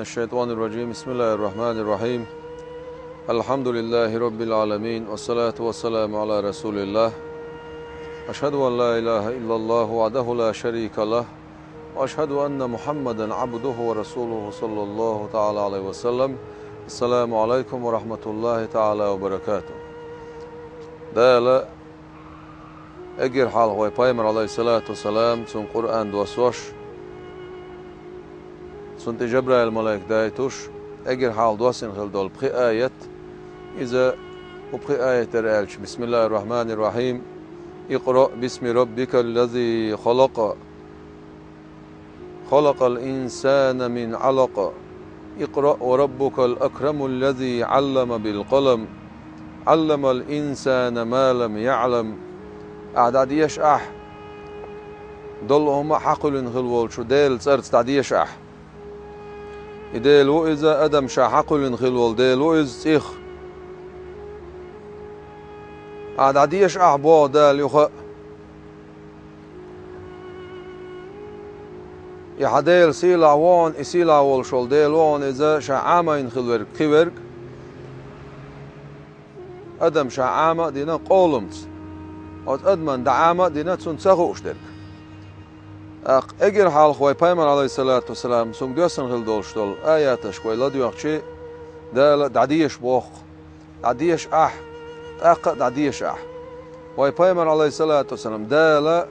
الشيطان الرجيم. بسم الله الرحمن الرحيم. الحمد لله رب العالمين، والصلاة والسلام على رسول الله. أشهد أن لا إله إلا الله وحده لا شريك له، وأشهد أن محمدا عبده ورسوله صلى الله تعالى عليه وسلم. السلام عليكم ورحمة الله تعالى وبركاته. دالا اجر حال هو پیغمبر عليه الصلاة والسلام سن قرآن دوسوش سن جبرائيل ملاك دايتوش اجر حال دوسن خل دول بخي آية إذا وبخي آية الرالش. بسم الله الرحمن الرحيم. اقرأ باسم ربك الذي خلق الإنسان من علق. اقرأ وربك الأكرم الذي علم بالقلم علم الإنسان ما لم يعلم. أعداديش دلهم حقل خلول شو ديل صارت تعديش ديل وإذا أدم شا حقل خلول ديل وإذ إخ أعداديش بو دال يخ يحديل سيلا وان إسيلا والشول ديل وان إذا شا عامين خلورك خيورك أدم شا عامة دينا قولمت أدمن دعامة دينا تنسخو أشترك اگر حال خوي پیغمبر عليه الصلاة والسلام سون دوسن خل دولشتول آياتش خوي لديو أخشي دال دعديش بوخ دعديش دعديش خوي پیغمبر عليه الصلاة والسلام دال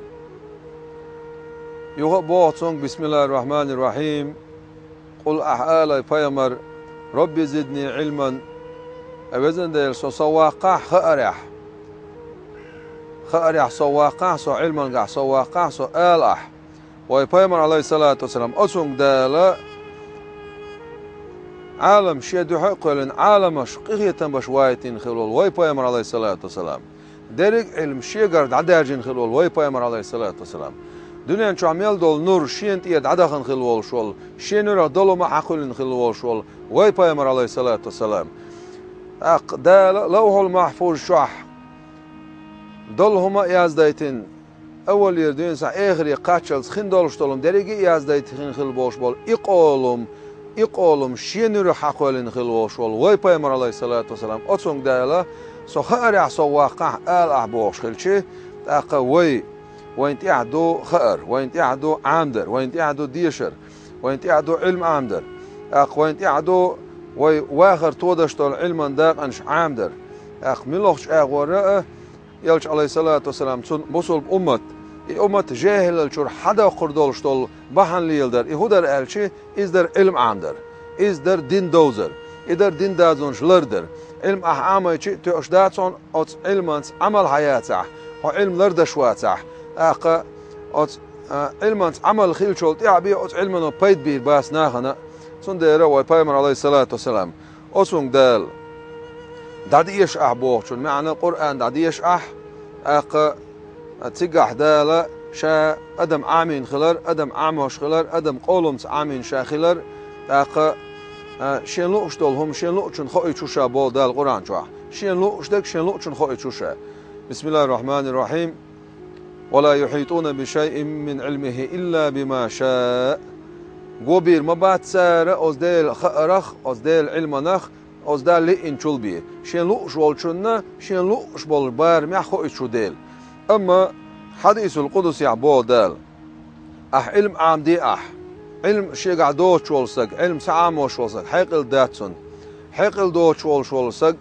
يوغ بوخ سون بسم الله الرحمن الرحيم. قل آلي پیغمبر ربي زدني علما أوزن ديل سواقع خأرح سواقع سو علما قع سواقع سو آلح. وي پیغمبر عليه الصلاة والسلام أسونگ دالا عالم شيدو حقلن عالمش قيتن باش وايتين خلول وي پیغمبر عليه الصلاة والسلام درق علم شيغر عداجين خلول وي پیغمبر عليه الصلاة والسلام دنيا شو عمل دول نور شينت يد عدخن خلول شول شينور دولو ما حقلن خلول شول وي پیغمبر عليه الصلاة والسلام دالا لوح المحفوظ شح دولهما يازدايتين أول يردين سا آخر قاتشل خين دولشتولم درجة يازدايت خين خل باش بول إقولم شينور حقولين خل باش بول وي پیغمبر عليه الصلاة والسلام أتصونگ دالا سو خارع سو واقع آل أحبوش خلشي أقا وينت يعدو خأر وينت يعدو عامدر وينت يعدو ديشر وينت يعدو علم عامدر وينت يعدو واخر تودشتول علما داق أنش عامدر ملوخش وراء يلش عليه الصلاة والسلام سن بوصل أمة جاهل الشور حدا قردولشتول بحن ليلدر يهودر الشي إزدر علم عامدر إزدر دين دوزر إدر دين دازونش لردر علم أحامة يشي تأشداتون أوت علمانس عمل حياتح وعلم لردشواتح أوت علمانس عمل خيلشول تعبي أوت علمانو بيت بير باس ناخنا سن ديرا وي پیغمبر عليه الصلاة والسلام أسونگ دال دعديش بوخشون معنى القرآن دعديش تيجح دالا شا أدم عامين خلر أدم عاموش خلر أدم قولمت عامين شا خلر شين لوش دولهم شين لوشن خوي تشوشا بول دال القرآن شوا شين لوش دك شين لوشن خوي تشوشا. بسم الله الرحمن الرحيم. ولا يحيطون بشيء من علمه إلا بما شاء. قبير ما بعد سارة أزدال خأرخ أزدال علم نخ أزدال لئن شلبي شين لوش والشنا شين لوش بالبار محو إشوديل. أما حديث القدس يعبو دال علم عام دي علم شيء دوش والسق علم سعاموش والسق حقل داتسون حقل دوش والسق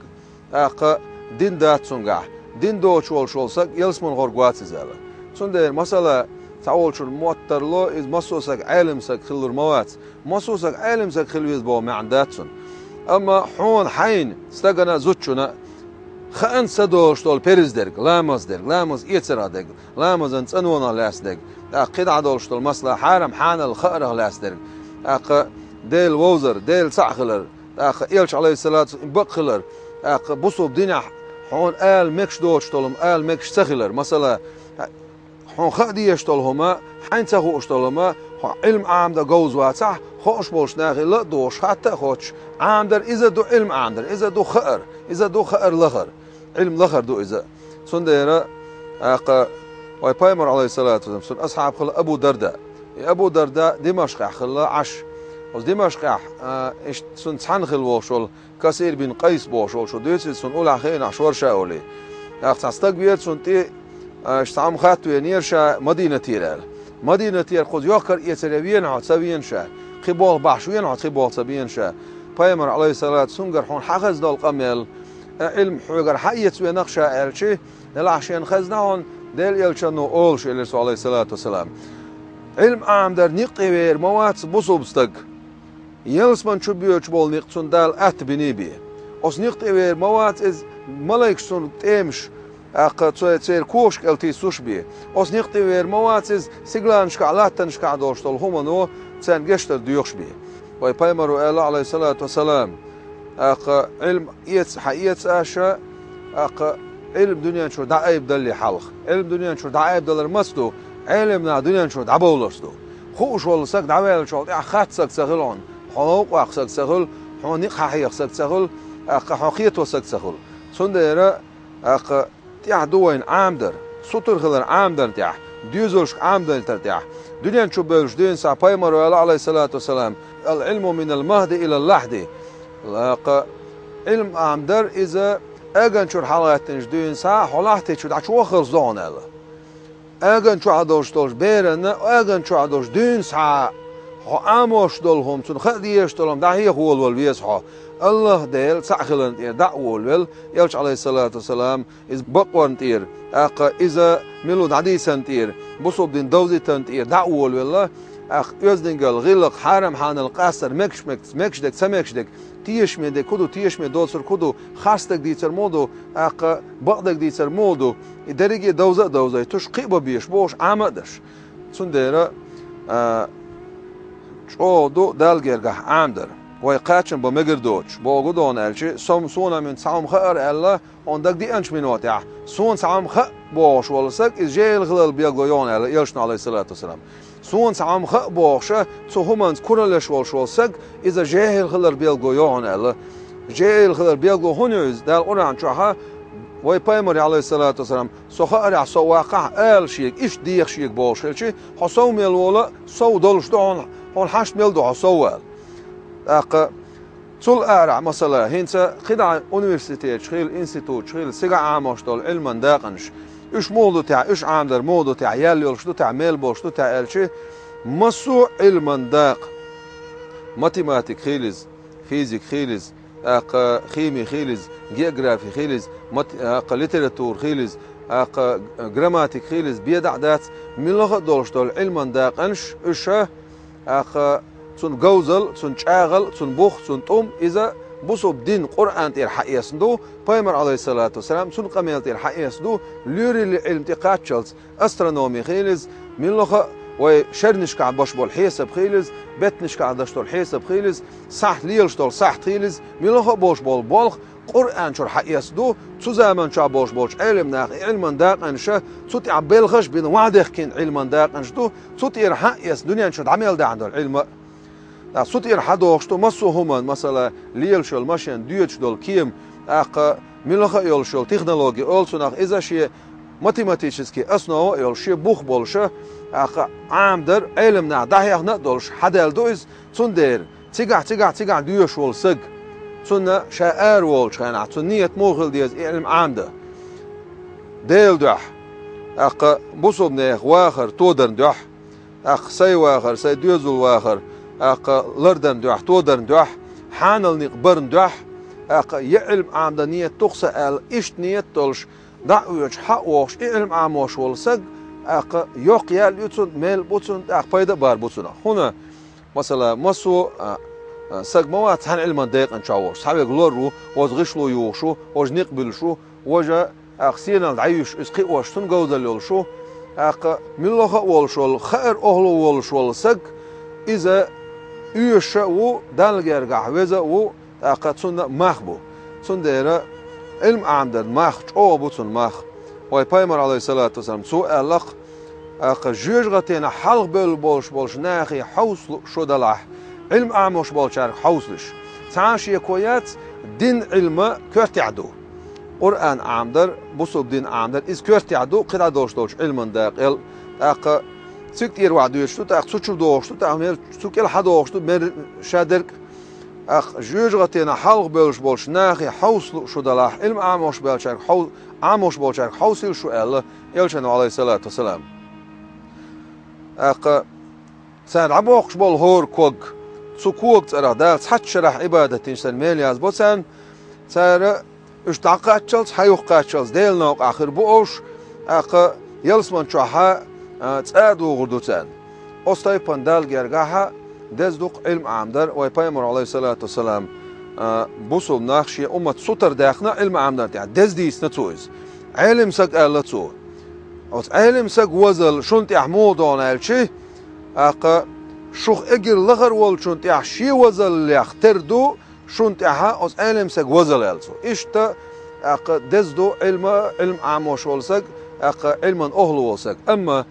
دين داتسون دين دوش والسق يلسمون غرقوات زاله سندير مثلا تعول شو الموتر لو إذ مسوسك علم سق خلور موات مسوسك علم سق خلويز بو معداتسون. أما حون حين استغنا زوتشنا خان سدوش تول بيرزدرك لامز يتسرادك لامز انصنونا لاسدك قطع دولش تول مسلا حرم حان الخأره لاسدك ديل ووزر ديل سعخلر يلش عليه الصلاة بقخلر بصوب دينا حون آل مكش دوش تولم آل مكش سخلر مثلا حون خديش تولهما حين تخو اشتولهما علم عامده جوز واتح خوش بولش ناخي لا دوش حتى خوش عامدر إذا دو علم عامدر إذا دو خأر إذا دو خأر لخر علم لخر دو إذا سنديرا وي پیغمبر عليه الصلاة والسلام سن أصحاب خلا أبو درداء دمشق خلا os دمشق إيش سن تحنخل وشول كثير بن قيس بوشول شو دوتي سن أول أخير عشور شاولي أختستق بيت سن تي اشتعم خاتو ينيرشا مدينة تيرال مدينة تير خود يوكر يتربين عاد سبين شا خبال بحشوين عاد خبال سبين شا پیامبر علیه الصلاة سنگر حون حخز دال قمل علم حجر حیت و نقشه الچی نلعشین خزنان دل یلچنو اولش الرسول علیه الصلاة والسلام علم عام در نقطه ویر موات بصوبستگ یلس من چو بیوچ بول نقطون دال ات بنیبی اس نقطه ویر موات از ملک سن تمش اق تسير كوشك التي سوشبي اس نقطه ویر موات از سیگلان شکالاتن شکادوشتل همانو تسن گشتر دیوشبی وي پیامبر علیه الصلاة والسلام اق علم يتس حيتس اشا اق علم دنيا شو دعيب دلي حلق علم دنيا شو دعيب دلر مستو علمنا دنيا شو دعبولستو خوش ولسك دعوال شو خاتسك سغلون حنوق اخسك سغل حنيق حيخسك سغل اق حقيت وسك سغل سندره اق تيع دوين عامدر سطر غلر عامدر تيع ديوزلش عامدر تيع دنيا شو بلش دين سا پیامبر عليه الصلاة والسلام العلم من المهد إلى اللحد علم عامدر إذا أجن شو حالات نجدين سا حالات شو دعشوا خرزان الله أجن شو عدوش دولش بيرن أجن شو عدوش دين سا عاموش دولهم تون خديش دولهم ده هي هو الولويس ها الله ديل ساخلن تير دعوة الول يلش عليه الصلاة والسلام إذ بقون تير إذا ملود عديسن تير بصوب دين دوزي تير دعوة الول اخ يزدنجل غلق حرم حان القصر مكشدك سمكشدك تيش ميدك كدو تيش ميد دوسر كدو خاستك ديتر مودو اق بقدك ديتر مودو درجه دوزه توش قيبه بيش بوش عمدش سندره چودو دلگرگه عمدر وای قاچن با مگردوچ با گدون الچی سونا من سام خير الله عندك دي انش منوت يا سون سام خ باش ولسك جيل غلل بيغويون الله يلشنا عليه الصلاه والسلام سون سام خ باشه تو همانس كورلش ولسك اذا جيل غلل بيغويون الله جيل غلل بيغو هنوز دال قران چها وای پیامبر علیه الصلاة والسلام سخر سو واقع ال شيك ايش ديخ شيك باش الچی حسو ميل ولا سو دولش دون هون 8 ميل دو سوال اق تول ارع مثلا هنسا خدع universiteit شغل انستيتوت شغل سيغا عامش دول علما داقنش ايش موضوع تاع ايش عامدر موضوع تاع يال شنو تاع ميل بوش شنو تاع الشي مسو علما داق ماتيماتيك خيلز فيزيك خيلز اق خيمي خيلز جيوغرافي خيلز اق ليتراتور خيلز اق جراماتيك خيلز بيدعدات من لغه دولش دول علما داقنش ايش اق سن جوزل سن شاغل سن بوخ سن توم إذا بصوب دين قرآن تير حقيسندو پیامبر عليه الصلاة والسلام سن قميل تير حقيسندو لوري العلم تقاتشلز أسترونومي خيلز من لخا وشرنش قاعد باش بول حساب خيلز بتنش قاعد داشتول حساب خيلز صح ليلشتول صح خيلز من لخا باش بول بالغ قرآن شر حقيسندو تو زمان شا باش بولش علم ناق علما داقنشه تو تعبلغش بين وعدك كين علما داقنشدو تو تير حقيس دنيا شد عمل دا عنده العلم صوت إرحادوش تو مسو همان مثلا ليلشل ماشين ديوتش دول كيم أق ملخا يلشل تكنولوجي أولسوناخ إذا شيء ماتيماتيشسكي أصنعه يلشي بوخ بولشه أق عامدر علمنا دهيخ ندولش حدال دويز تندير تيجع ديوش ولسق تنا شاعر ولش خنا تنية موغل ديز علم عامده ديل دح أق بوصب نيخ واخر تودر دح أق سي واخر سي ديوزل واخر اق لردن دوح تودرن دوح حانل نقبرن دوح اق يعلم عامده نية تخسأل ايش نية تلش دعوش حقوش علم عاموش ولسق اق يوق يال يتسون ميل بوتسون اق بايدا بار بوتسون هنا مثلا مسو سق موات هن علما دقيق ان شاوش صحابي غلورو وزغشلو يوشو وج نقبلشو وجا اق سينا دعيش اسقي وش تنجوزل يولشو اق ملوخا ولشول خير اهلو ولش ولسق اذا يوشا و دالجرجع وزا و اقتصنا مخبو سنديرا علم عامدر مخ او بوتون مخ واي پیامبر عليه الصلاة والسلام سو الاق اق جوجغتنا حلق بولش ناخي حوس شودلح علم عاموش بولشار حوسلش تعاشي كويات دين علم كرتعدو قرآن عامدر بوصب دين عامدر إز كرتعدو قد دوش علما داقل اق سكتير وعدو يشتو تاخ سوتشو دوشتو تاخ مير سوكل حدوشتو مير شادرك اخ جوجغتنا حلق بولش ناخي حوصل شو دلاح علم عاموش بلشك عاموش بولشك حوصل شو الله يلشن عليه الصلاة والسلام اخ سان عبوقش بول هور كوغ سكوغ ترى دال حد شرح عبادة إنسان ميلياز بوسان سار اشتاقاتشلز حيوقاتشلز ديل نوق آخر بوش اخ يلسمن شوها تسادو غردوتان أستاي بندال جرجاها دزدق علم عامدر ويبايمر عليه الصلاة والسلام بوصل ناخشي أمة سطر داخنا علم عامدر يعني دزديس نتويز علم سق ألتو أو علم سق وزل شنت يحمودون الشي أق شوخ إجر لغر وال شنت يحشي وزل يختردو شنت يحا أو علم سق وزل ألتو إشتا أق دزدو علم عاموش والسق أق علما أهلو والسق أما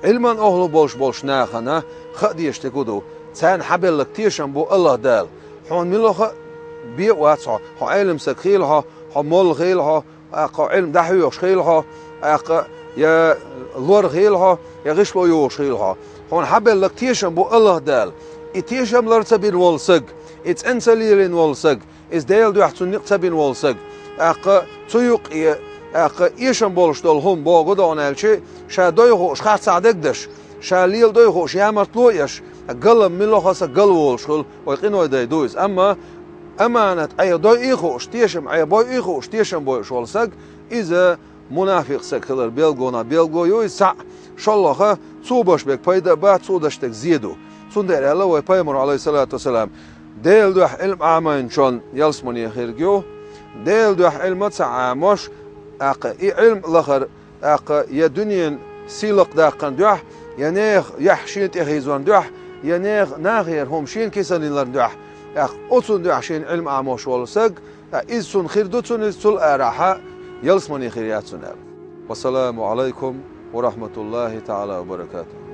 علما أهلو بولش ناخنا خدي يشتكودو سان حبل لكتيشن بو الله دال حون ملوخ بي واتسع ها علم سخيل ها مول غيل ها علم دحيوش خيل ها يا لور غيل ها يا غشلو يوش غيل ها حون حبل لكتيشن بو الله دال اتيشم لرتبين والسق اتس انسليلين والسق از ديل دو احتون نقتبين والسق تيوق ايشن بولش دول هم بو غدون الشي شادوي خوش خاص صادقدش شاليل دوي خوش يامرتلويش قلم ملوخس قلول شغل ويقينو يدي دويز اما امانه اي دوي خوش تيشم اي بوي خوش تيشم بوي شول سق اذا منافق سكلر بيلغونا بيلغو يوي سع شالله صوبش بك بايدا بعد صودشتك زيدو صندر الله ويبايمر عليه الصلاه والسلام ديل دوح علم عامين شون يلسموني خيرجو ديل دوح علم تعامش علم لخر يا دنيا سيلق داقن دوح ينيخ يحشين تخيزون دوح ينيخ ناغير هم شين كيسانين لن دوح أتون دوح شين علم عاموش والسق إذ خير دوتون إذ أراحة يلسمني خيريات سنال والسلام عليكم ورحمة الله تعالى وبركاته.